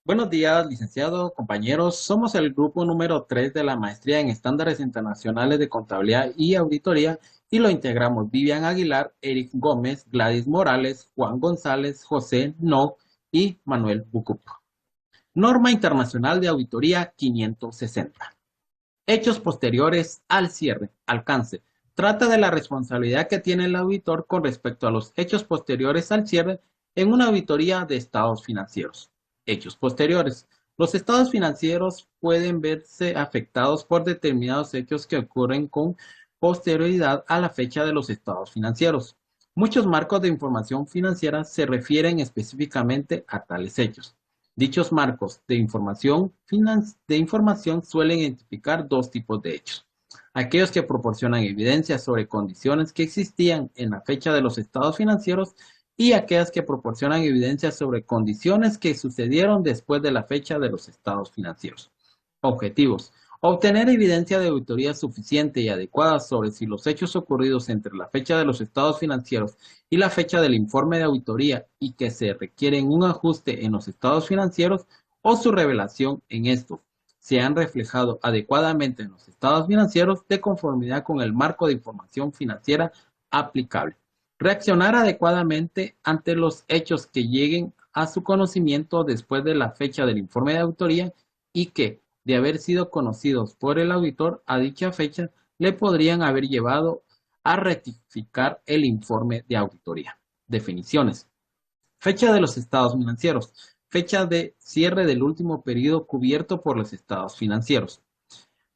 Buenos días, licenciado, compañeros. Somos el grupo número 3 de la maestría en estándares internacionales de contabilidad y auditoría y lo integramos Vivian Aguilar, Eric Gómez, Gladys Morales, Juan González, José No y Manuel Bucup. Norma Internacional de Auditoría 560. Hechos posteriores al cierre. Alcance. Trata de la responsabilidad que tiene el auditor con respecto a los hechos posteriores al cierre en una auditoría de estados financieros. Hechos posteriores. Los estados financieros pueden verse afectados por determinados hechos que ocurren con posterioridad a la fecha de los estados financieros. Muchos marcos de información financiera se refieren específicamente a tales hechos. Dichos marcos de información suelen identificar dos tipos de hechos: aquellos que proporcionan evidencia sobre condiciones que existían en la fecha de los estados financieros y aquellas que proporcionan evidencia sobre condiciones que sucedieron después de la fecha de los estados financieros. Objetivos: obtener evidencia de auditoría suficiente y adecuada sobre si los hechos ocurridos entre la fecha de los estados financieros y la fecha del informe de auditoría y que se requieren un ajuste en los estados financieros o su revelación en estos se han reflejado adecuadamente en los estados financieros de conformidad con el marco de información financiera aplicable. Reaccionar adecuadamente ante los hechos que lleguen a su conocimiento después de la fecha del informe de auditoría y que, de haber sido conocidos por el auditor a dicha fecha, le podrían haber llevado a rectificar el informe de auditoría. Definiciones. Fecha de los estados financieros. Fecha de cierre del último periodo cubierto por los estados financieros.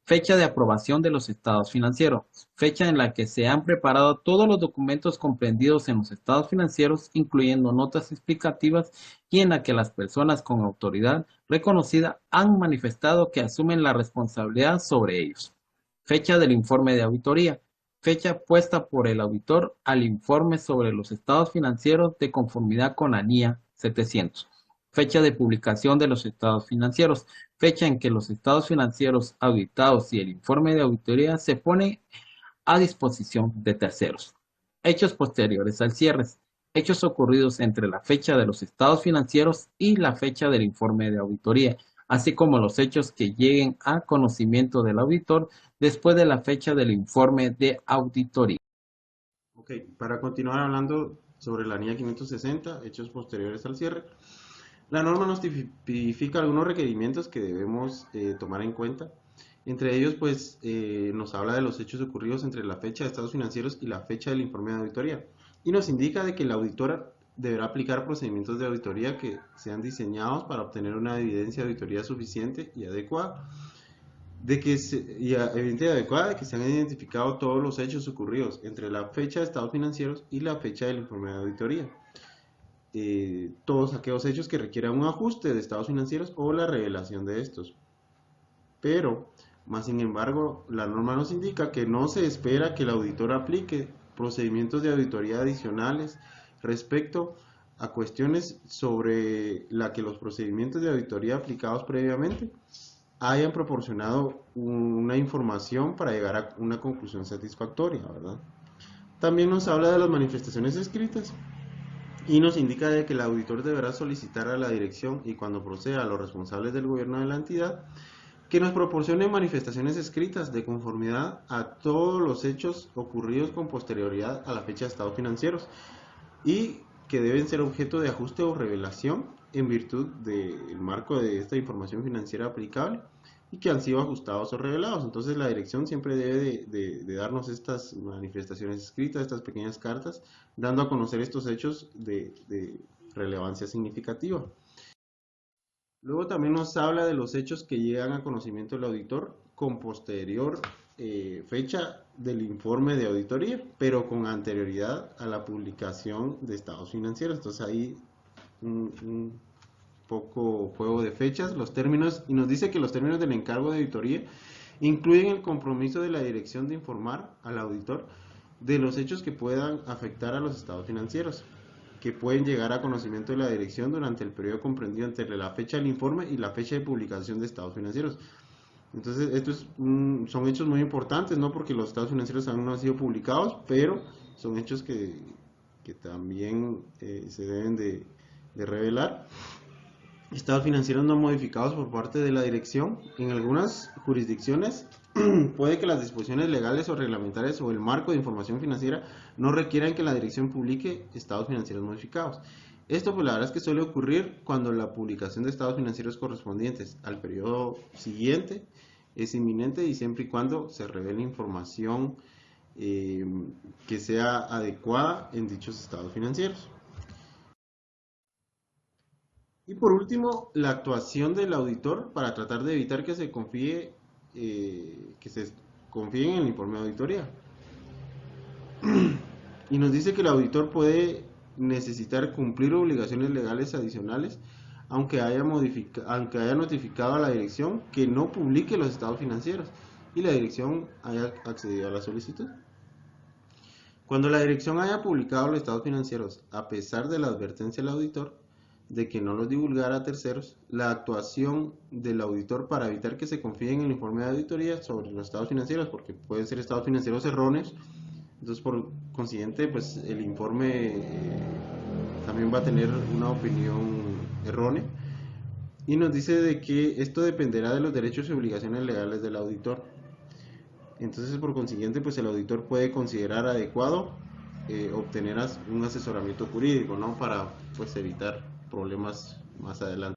Fecha de aprobación de los estados financieros. Fecha en la que se han preparado todos los documentos comprendidos en los estados financieros, incluyendo notas explicativas, y en la que las personas con autoridad reconocida han manifestado que asumen la responsabilidad sobre ellos. Fecha del informe de auditoría. Fecha puesta por el auditor al informe sobre los estados financieros de conformidad con la NIA 700. Fecha de publicación de los estados financieros. Fecha en que los estados financieros auditados y el informe de auditoría se pone a disposición de terceros. Hechos posteriores al cierre. Hechos ocurridos entre la fecha de los estados financieros y la fecha del informe de auditoría, así como los hechos que lleguen a conocimiento del auditor después de la fecha del informe de auditoría. Ok, para continuar hablando sobre la NIA 560, hechos posteriores al cierre, la norma nos tipifica algunos requerimientos que debemos tomar en cuenta. Entre ellos, pues, nos habla de los hechos ocurridos entre la fecha de estados financieros y la fecha del informe de auditoría. Y nos indica de que la auditora deberá aplicar procedimientos de auditoría que sean diseñados para obtener una evidencia de auditoría suficiente y adecuada evidente y adecuada de que se han identificado todos los hechos ocurridos entre la fecha de estados financieros y la fecha del informe de auditoría. Todos aquellos hechos que requieran un ajuste de estados financieros o la revelación de estos. Pero, más sin embargo, la norma nos indica que no se espera que el auditor aplique procedimientos de auditoría adicionales respecto a cuestiones sobre la que los procedimientos de auditoría aplicados previamente hayan proporcionado una información para llegar a una conclusión satisfactoria, ¿verdad? También nos habla de las manifestaciones escritas y nos indica de que el auditor deberá solicitar a la dirección y cuando proceda a los responsables del gobierno de la entidad que nos proporcione manifestaciones escritas de conformidad a todos los hechos ocurridos con posterioridad a la fecha de estados financieros y que deben ser objeto de ajuste o revelación en virtud del marco de esta información financiera aplicable y que han sido ajustados o revelados. Entonces la dirección siempre debe de darnos estas manifestaciones escritas, estas pequeñas cartas, dando a conocer estos hechos de relevancia significativa. Luego también nos habla de los hechos que llegan a conocimiento del auditor con posterior fecha del informe de auditoría, pero con anterioridad a la publicación de estados financieros. Entonces ahí un poco juego de fechas, los términos, y nos dice que los términos del encargo de auditoría incluyen el compromiso de la dirección de informar al auditor de los hechos que puedan afectar a los estados financieros, que pueden llegar a conocimiento de la dirección durante el periodo comprendido entre la fecha del informe y la fecha de publicación de estados financieros. Entonces, son hechos muy importantes, no porque los estados financieros aún no han sido publicados, pero son hechos que también se deben de revelar. estados financieros no modificados por parte de la dirección. En algunas jurisdicciones puede que las disposiciones legales o reglamentarias o el marco de información financiera no requieran que la dirección publique estados financieros modificados. Esto pues la verdad es que suele ocurrir cuando la publicación de estados financieros correspondientes al periodo siguiente es inminente y siempre y cuando se revele información eh, que sea adecuada en dichos estados financieros. Y por último, la actuación del auditor para tratar de evitar que se confíe en el informe de auditoría. Y nos dice que el auditor puede necesitar cumplir obligaciones legales adicionales, aunque haya notificado a la dirección que no publique los estados financieros y la dirección haya accedido a la solicitud. Cuando la dirección haya publicado los estados financieros, a pesar de la advertencia del auditor de que no los divulgara a terceros, la actuación del auditor para evitar que se confíe en el informe de auditoría sobre los estados financieros, porque pueden ser estados financieros erróneos, entonces por consiguiente pues el informe también va a tener una opinión errónea, y nos dice de que esto dependerá de los derechos y obligaciones legales del auditor. Entonces, por consiguiente, pues el auditor puede considerar adecuado obtener un asesoramiento jurídico, ¿no? Para pues evitar problemas más adelante.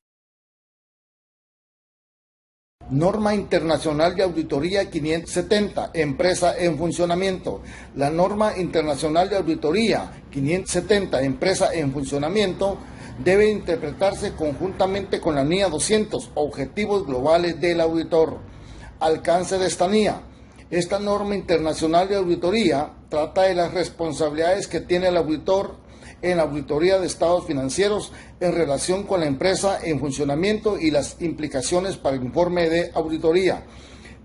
Norma Internacional de Auditoría 570, empresa en funcionamiento. La Norma Internacional de Auditoría 570, empresa en funcionamiento, debe interpretarse conjuntamente con la NIA 200, Objetivos Globales del Auditor. Alcance de esta NIA. Esta norma internacional de auditoría trata de las responsabilidades que tiene el auditor en la auditoría de estados financieros en relación con la empresa en funcionamiento y las implicaciones para el informe de auditoría.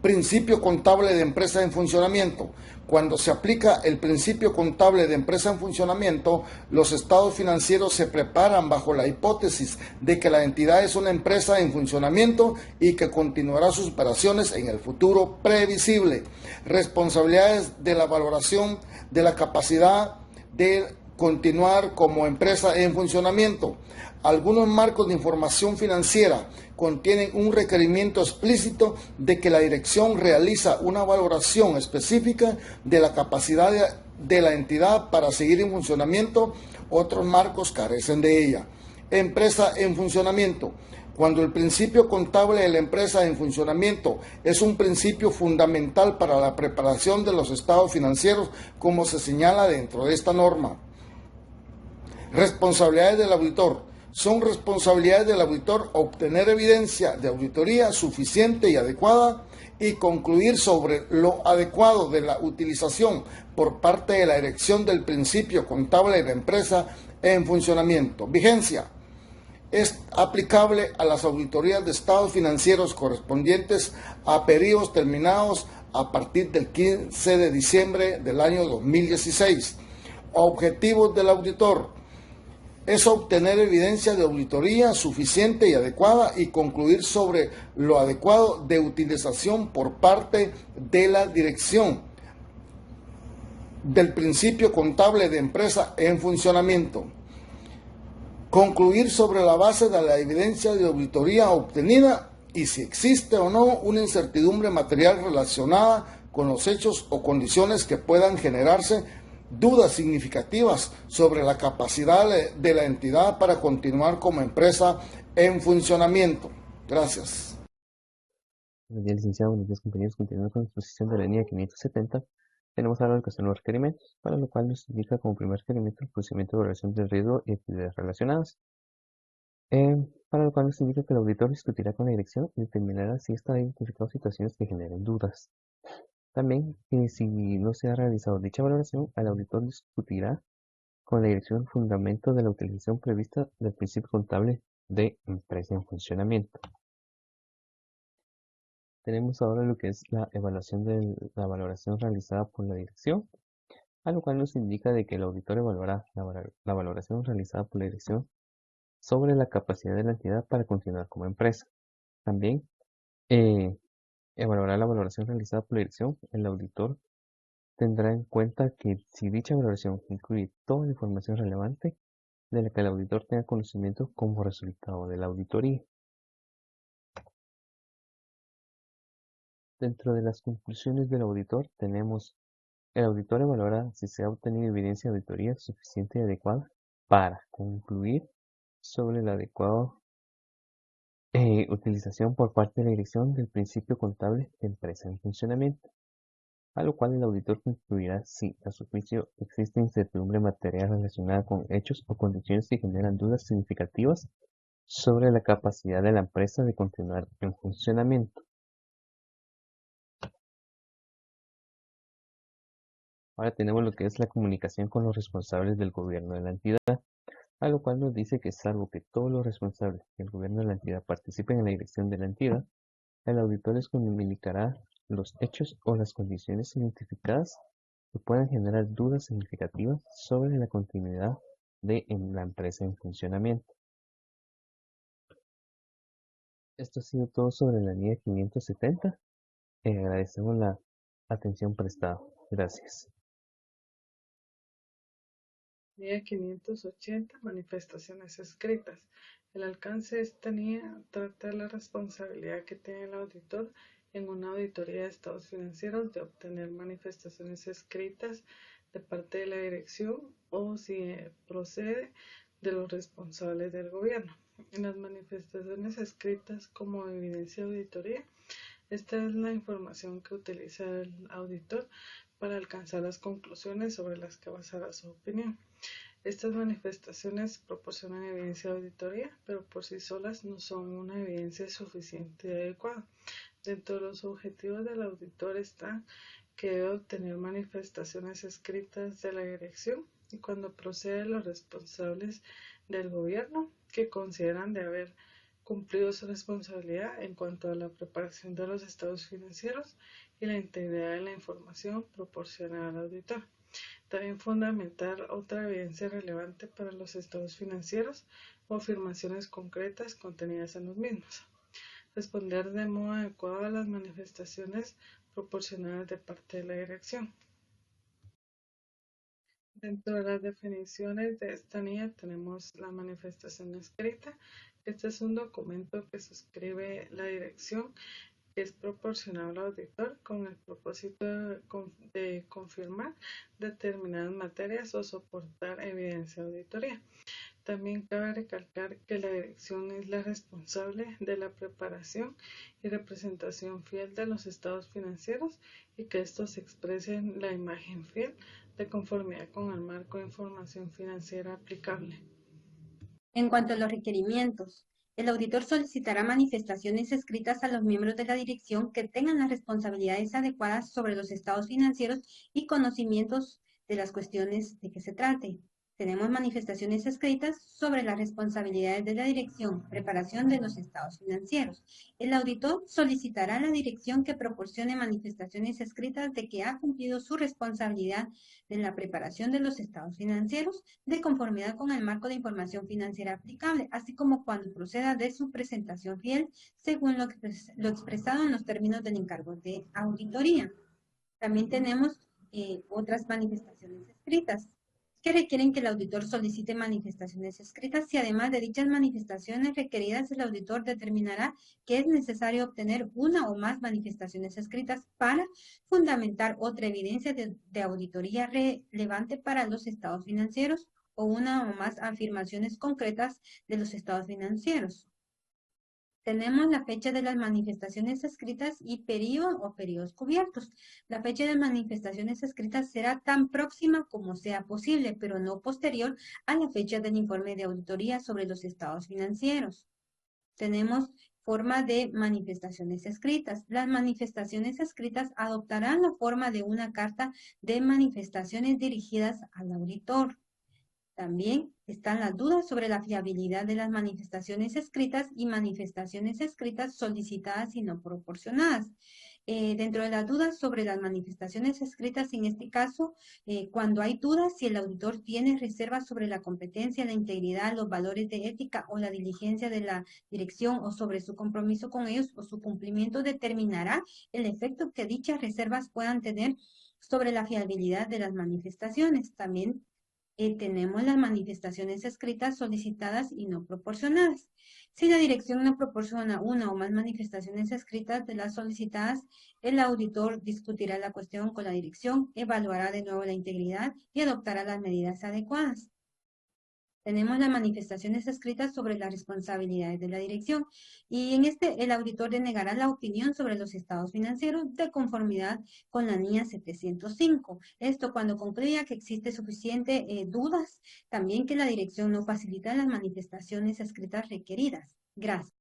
Principio contable de empresa en funcionamiento. Cuando se aplica el principio contable de empresa en funcionamiento, los estados financieros se preparan bajo la hipótesis de que la entidad es una empresa en funcionamiento y que continuará sus operaciones en el futuro previsible. Responsabilidades de la valoración de la capacidad de continuar como empresa en funcionamiento. Algunos marcos de información financiera contienen un requerimiento explícito de que la dirección realiza una valoración específica de la capacidad de la entidad para seguir en funcionamiento. Otros marcos carecen de ella. Empresa en funcionamiento. Cuando el principio contable de la empresa en funcionamiento es un principio fundamental para la preparación de los estados financieros, como se señala dentro de esta norma. Responsabilidades del auditor. Son responsabilidades del auditor obtener evidencia de auditoría suficiente y adecuada y concluir sobre lo adecuado de la utilización por parte de la dirección del principio contable de la empresa en funcionamiento. Vigencia. Es aplicable a las auditorías de estados financieros correspondientes a periodos terminados a partir del 15 de diciembre del año 2016. Objetivos del auditor. Es obtener evidencia de auditoría suficiente y adecuada y concluir sobre lo adecuado de utilización por parte de la dirección del principio contable de empresa en funcionamiento. Concluir sobre la base de la evidencia de auditoría obtenida y si existe o no una incertidumbre material relacionada con los hechos o condiciones que puedan generarse dudas significativas sobre la capacidad de la entidad para continuar como empresa en funcionamiento. Gracias. Buenos días, licenciado. Buenos días, compañeros. Continuando con la exposición de la línea 570, tenemos ahora lo que son los requerimientos, para lo cual nos indica como primer requerimiento el procedimiento de evaluación del riesgo y actividades relacionadas. Para lo cual nos indica que el auditor discutirá con la dirección y determinará si está identificado situaciones que generen dudas. También, si no se ha realizado dicha valoración, el auditor discutirá con la dirección el fundamento de la utilización prevista del principio contable de empresa en funcionamiento. Tenemos ahora lo que es la evaluación de la valoración realizada por la dirección, a lo cual nos indica de que el auditor evaluará la valoración realizada por la dirección sobre la capacidad de la entidad para continuar como empresa. También evaluará la valoración realizada por la dirección. El auditor tendrá en cuenta que si dicha valoración incluye toda la información relevante, de la que el auditor tenga conocimiento como resultado de la auditoría. Dentro de las conclusiones del auditor tenemos: el auditor evaluará si se ha obtenido evidencia de auditoría suficiente y adecuada para concluir sobre la adecuada utilización por parte de la dirección del principio contable de empresa en funcionamiento, a lo cual el auditor concluirá si, a su juicio, existe incertidumbre material relacionada con hechos o condiciones que generan dudas significativas sobre la capacidad de la empresa de continuar en funcionamiento. Ahora tenemos lo que es la comunicación con los responsables del gobierno de la entidad, a lo cual nos dice que salvo que todos los responsables del gobierno de la entidad participen en la dirección de la entidad, el auditor les comunicará los hechos o las condiciones identificadas que puedan generar dudas significativas sobre la continuidad de la empresa en funcionamiento. Esto ha sido todo sobre la NIE 570. Agradecemos la atención prestada. Gracias. NIE 580, manifestaciones escritas. El alcance de esta NIE trata de la responsabilidad que tiene el auditor en una auditoría de estados financieros de obtener manifestaciones escritas de parte de la dirección o si procede de los responsables del gobierno. En las manifestaciones escritas como evidencia de auditoría, esta es la información que utiliza el auditor para alcanzar las conclusiones sobre las que basará su opinión. Estas manifestaciones proporcionan evidencia de auditoría, pero por sí solas no son una evidencia suficiente y adecuada. Dentro de los objetivos del auditor está que debe obtener manifestaciones escritas de la dirección y cuando procede los responsables del gobierno que consideran de haber cumplido su responsabilidad en cuanto a la preparación de los estados financieros y la integridad de la información proporcionada al auditor. También fundamentar otra evidencia relevante para los estados financieros o afirmaciones concretas contenidas en los mismos. Responder de modo adecuado a las manifestaciones proporcionadas de parte de la dirección. Dentro de las definiciones de esta NIE tenemos la manifestación escrita. Este es un documento que suscribe la dirección que es proporcionado al auditor con el propósito de confirmar determinadas materias o soportar evidencia de auditoría. También cabe recalcar que la dirección es la responsable de la preparación y representación fiel de los estados financieros y que estos expresen la imagen fiel de conformidad con el marco de información financiera aplicable. En cuanto a los requerimientos, el auditor solicitará manifestaciones escritas a los miembros de la dirección que tengan las responsabilidades adecuadas sobre los estados financieros y conocimientos de las cuestiones de que se trate. Tenemos manifestaciones escritas sobre las responsabilidades de la dirección, preparación de los estados financieros. El auditor solicitará a la dirección que proporcione manifestaciones escritas de que ha cumplido su responsabilidad en la preparación de los estados financieros de conformidad con el marco de información financiera aplicable, así como cuando proceda de su presentación fiel según lo expresado en los términos del encargo de auditoría. También tenemos otras manifestaciones escritas que requieren que el auditor solicite manifestaciones escritas y además de dichas manifestaciones requeridas, el auditor determinará que es necesario obtener una o más manifestaciones escritas para fundamentar otra evidencia de auditoría relevante para los estados financieros o una o más afirmaciones concretas de los estados financieros. Tenemos la fecha de las manifestaciones escritas y periodo o periodos cubiertos. La fecha de manifestaciones escritas será tan próxima como sea posible, pero no posterior a la fecha del informe de auditoría sobre los estados financieros. Tenemos forma de manifestaciones escritas. Las manifestaciones escritas adoptarán la forma de una carta de manifestaciones dirigidas al auditor. También están las dudas sobre la fiabilidad de las manifestaciones escritas y manifestaciones escritas solicitadas y no proporcionadas. Dentro de las dudas sobre las manifestaciones escritas, en este caso, cuando hay dudas si el auditor tiene reservas sobre la competencia, la integridad, los valores de ética o la diligencia de la dirección o sobre su compromiso con ellos o su cumplimiento, determinará el efecto que dichas reservas puedan tener sobre la fiabilidad de las manifestaciones. También tenemos las manifestaciones escritas solicitadas y no proporcionadas. Si la dirección no proporciona una o más manifestaciones escritas de las solicitadas, el auditor discutirá la cuestión con la dirección, evaluará de nuevo la integridad y adoptará las medidas adecuadas. Tenemos las manifestaciones escritas sobre las responsabilidades de la dirección y en este el auditor denegará la opinión sobre los estados financieros de conformidad con la NIA 705. Esto cuando concluya que existe suficiente dudas, también que la dirección no facilita las manifestaciones escritas requeridas. Gracias.